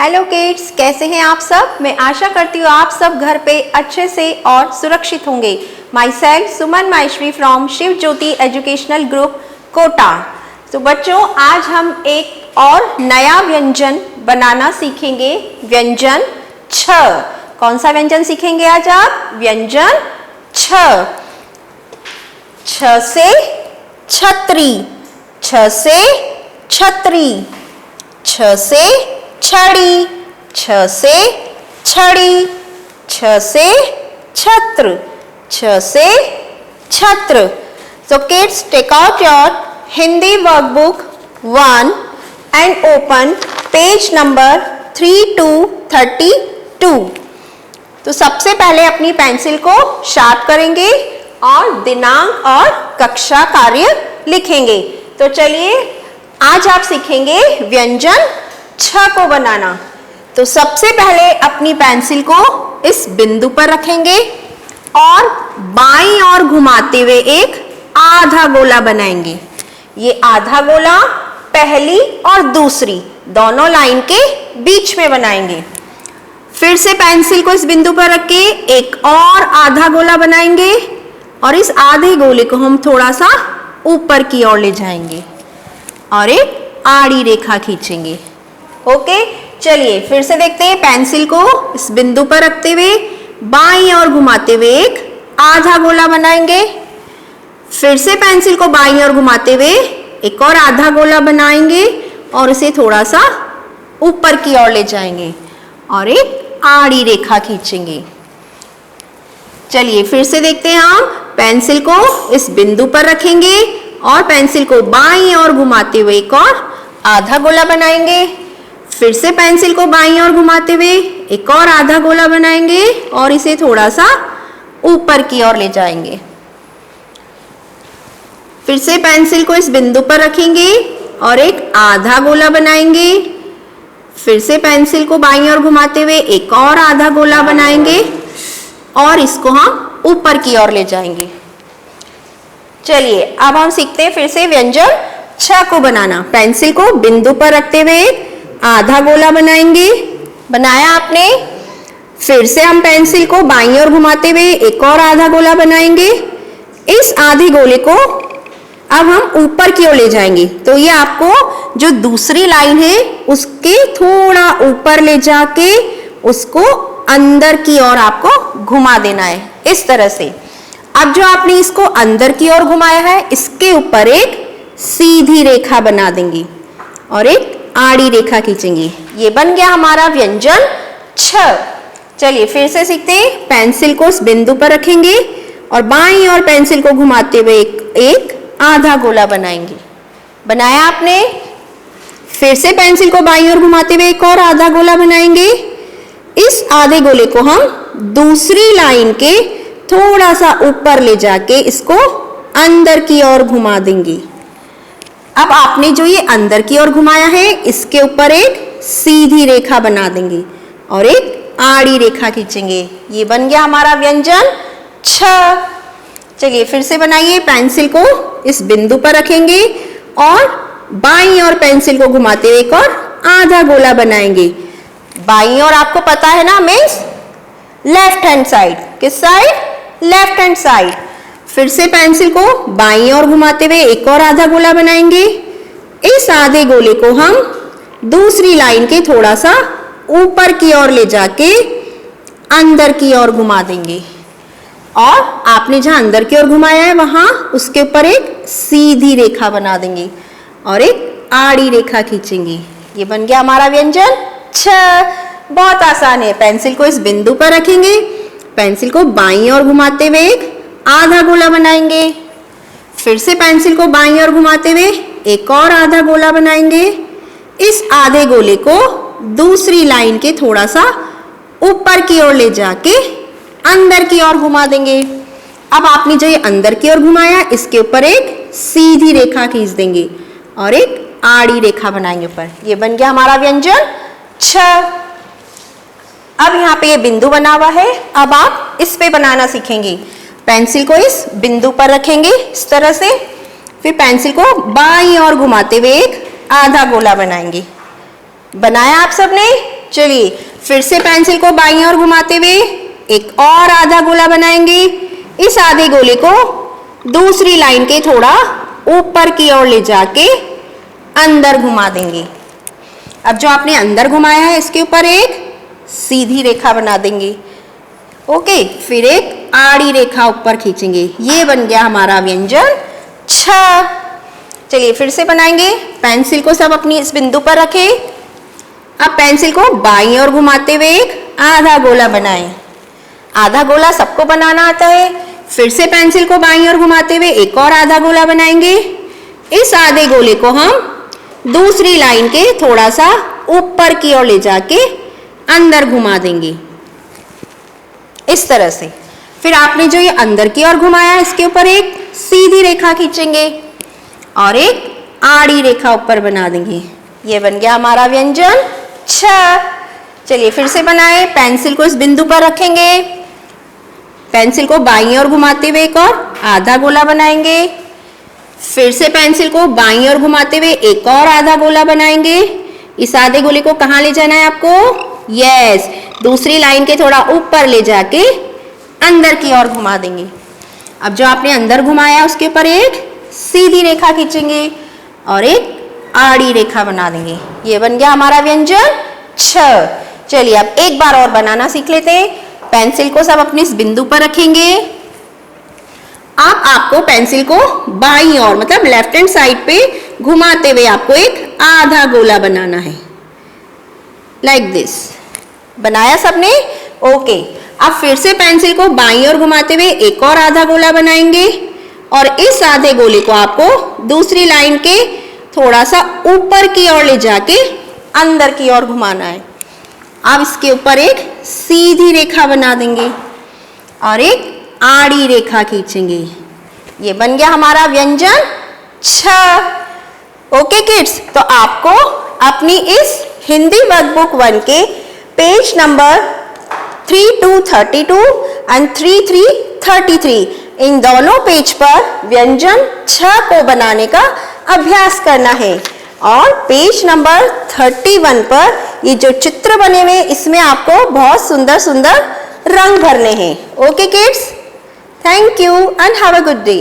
Hello kids, कैसे हैं आप सब। मैं आशा करती हूँ आप सब घर पे अच्छे से और सुरक्षित होंगे। Myself Suman Maheshwari from Shiv Jyoti educational group Kota. तो बच्चों, आज हम एक और नया व्यंजन बनाना सीखेंगे। व्यंजन छ। कौन सा व्यंजन सीखेंगे आज आप? व्यंजन छ। छ से छतरी, छ से छतरी, छ से छड़ी, छ से छड़ी, छ से छत्र, छ से छत्र। So kids, take out your Hindi workbook 1 and open page number 3 to 32। तो सबसे पहले अपनी पेंसिल को शार्प करेंगे और दिनांक और कक्षा कार्य लिखेंगे। तो चलिए, आज आप सीखेंगे व्यंजन छ को बनाना। तो सबसे पहले अपनी पेंसिल को इस बिंदु पर रखेंगे और बाईं ओर घुमाते हुए एक आधा गोला बनाएंगे। ये आधा गोला पहली और दूसरी दोनों लाइन के बीच में बनाएंगे। फिर से पेंसिल को इस बिंदु पर रख के एक और आधा गोला बनाएंगे और इस आधे गोले को हम थोड़ा सा ऊपर की ओर ले जाएंगे और एक आड़ी रेखा खींचेंगे। ओके, चलिए फिर से देखते हैं। पेंसिल को इस बिंदु पर रखते हुए बाईं ओर घुमाते हुए एक आधा गोला बनाएंगे। फिर से पेंसिल को बाईं ओर घुमाते हुए एक और आधा गोला बनाएंगे और इसे थोड़ा सा ऊपर की ओर ले जाएंगे और एक आड़ी रेखा खींचेंगे। चलिए फिर से देखते हैं। हम पेंसिल को इस बिंदु पर रखेंगे और पेंसिल को बाईं ओर घुमाते हुए एक और आधा गोला बनाएंगे। फिर से पेंसिल को बाईं ओर घुमाते हुए एक और आधा गोला बनाएंगे और इसे थोड़ा सा ऊपर की ओर ले जाएंगे। फिर से पेंसिल को इस बिंदु पर रखेंगे और एक आधा गोला बनाएंगे। फिर से पेंसिल को बाईं ओर घुमाते हुए एक और आधा गोला बनाएंगे और इसको हम ऊपर की ओर ले जाएंगे। चलिए अब हम सीखते हैं फिर से व्यंजन छ को बनाना। पेंसिल को बिंदु पर रखते हुए आधा गोला बनाएंगे। बनाया आपने। फिर से हम पेंसिल को बाईं ओर घुमाते हुए एक और आधा गोला बनाएंगे। इस आधे गोले को अब हम ऊपर की ओर ले जाएंगे। तो ये आपको जो दूसरी लाइन है उसके थोड़ा ऊपर ले जाके उसको अंदर की ओर आपको घुमा देना है, इस तरह से। अब जो आपने इसको अंदर की ओर घुमाया है, इसके ऊपर एक सीधी रेखा बना देंगे और एक आड़ी रेखा खींचेंगे। ये बन गया हमारा व्यंजन छ। चलिए फिर से सीखते हैं। पेंसिल को इस बिंदु पर रखेंगे और बाईं ओर पेंसिल को घुमाते हुए एक आधा गोला बनाएंगे। बनाया आपने। फिर से पेंसिल को बाईं ओर घुमाते हुए एक और आधा गोला बनाएंगे। इस आधे गोले को हम दूसरी लाइन के थोड़ा सा ऊपर ले जाके इसको अंदर की ओर घुमा देंगे। अब आपने जो ये अंदर की ओर घुमाया है, इसके ऊपर एक सीधी रेखा बना देंगे और एक आड़ी रेखा खींचेंगे। ये बन गया हमारा व्यंजन छ। चलिए फिर से बनाइए। पेंसिल को इस बिंदु पर रखेंगे और बाईं ओर पेंसिल को घुमाते हुए एक और आधा गोला बनाएंगे। बाईं ओर आपको पता है ना, मीन्स लेफ्ट हैंड साइड। किस साइड? Left hand side. फिर से पेंसिल को बाईं ओर घुमाते हुए एक और आधा गोला बनाएंगे। इस आधे गोले को हम दूसरी लाइन के थोड़ा सा ऊपर की ओर ले जाके अंदर की ओर घुमा देंगे और आपने जहां अंदर की ओर घुमाया है वहां उसके ऊपर एक सीधी रेखा बना देंगे और एक आड़ी रेखा खींचेंगे। ये बन गया हमारा व्यंजन छ। बहुत आसान है। पेंसिल को इस बिंदु पर रखेंगे। पेंसिल को बाईं ओर घुमाते हुए एक आधा गोला बनाएंगे। फिर से पेंसिल को बाईं ओर घुमाते हुए एक और आधा गोला बनाएंगे। इस आधे गोले को दूसरी लाइन के थोड़ा सा ऊपर की ओर ले जाके अंदर की ओर घुमा देंगे। अब आपने जो ये अंदर की ओर घुमाया, इसके ऊपर एक सीधी रेखा खींच देंगे और एक आड़ी रेखा बनाएंगे ऊपर। ये बन गया हमारा व्यंजन छ। अब यहाँ पे ये बिंदु बना हुआ है। अब आप इस पे बनाना सीखेंगे। पेंसिल को इस बिंदु पर रखेंगे इस तरह से। फिर पेंसिल को बाईं ओर घुमाते हुए एक आधा गोला बनाएंगे। बनाया आप सबने? चलिए फिर से पेंसिल को बाईं ओर घुमाते हुए एक और आधा गोला बनाएंगे। इस आधे गोले को दूसरी लाइन के थोड़ा ऊपर की ओर ले जाके अंदर घुमा देंगे। अब जो आपने अंदर घुमाया है इसके ऊपर एक सीधी रेखा बना देंगे। ओके, फिर एक आड़ी रेखा ऊपर खींचेंगे। ये बन गया हमारा व्यंजन छ। चलिए फिर से बनाएंगे। पेंसिल को सब अपनी इस बिंदु पर रखें। अब पेंसिल को बाईं ओर घुमाते हुए एक आधा गोला बनाएं। आधा गोला सबको बनाना आता है। फिर से पेंसिल को बाईं ओर घुमाते हुए एक और आधा गोला बनाएंगे। इस आधे गोले को हम दूसरी लाइन के थोड़ा सा ऊपर की ओर ले जाके अंदर घुमा देंगे इस तरह से। फिर आपने जो ये अंदर की ओर घुमाया इसके ऊपर एक सीधी रेखा खींचेंगे और एक आड़ी रेखा ऊपर बना देंगे। ये बन गया हमारा व्यंजन छ। चलिए फिर से बनाएं। पेंसिल को इस बिंदु पर रखेंगे। पेंसिल को बाईं ओर घुमाते हुए एक और आधा गोला बनाएंगे। फिर से पेंसिल को बाईं ओर घुमाते हुए एक और आधा गोला बनाएंगे। इस आधे गोले को कहाँ ले जाना है आपको? यस, दूसरी लाइन के थोड़ा ऊपर ले जाके अंदर की ओर घुमा देंगे। अब जो आपने अंदर घुमाया उसके ऊपर एक सीधी रेखा खींचेंगे और एक आड़ी रेखा बना देंगे। ये बन गया हमारा व्यंजन छ। चलिए अब एक बार और बनाना सीख लेते हैं। पेंसिल को सब अपने इस बिंदु पर रखेंगे। अब आपको पेंसिल को बाईं ओर मतलब लेफ्ट हैंड साइड पे घुमाते हुए आपको एक आधा गोला बनाना है, लाइक दिस। बनाया सबने? ओके। अब फिर से पेंसिल को बाईं ओर घुमाते हुए एक और आधा गोला बनाएंगे और इस आधे गोले को आपको दूसरी लाइन के थोड़ा सा ऊपर की ओर ले जाके अंदर की ओर घुमाना है। अब इसके ऊपर एक सीधी रेखा बना देंगे और एक आड़ी रेखा खींचेंगे। ये बन गया हमारा व्यंजन छ। ओके किड्स, तो आपको अपनी इस हिंदी वर्कबुक 1 के पेज नंबर 3232 एंड 3333 इन दोनों पेज पर व्यंजन छ को बनाने का अभ्यास करना है। और पेज नंबर 31 पर ये जो चित्र बने हुए इसमें आपको बहुत सुंदर सुंदर रंग भरने हैं। Okay kids, thank you and have a good day.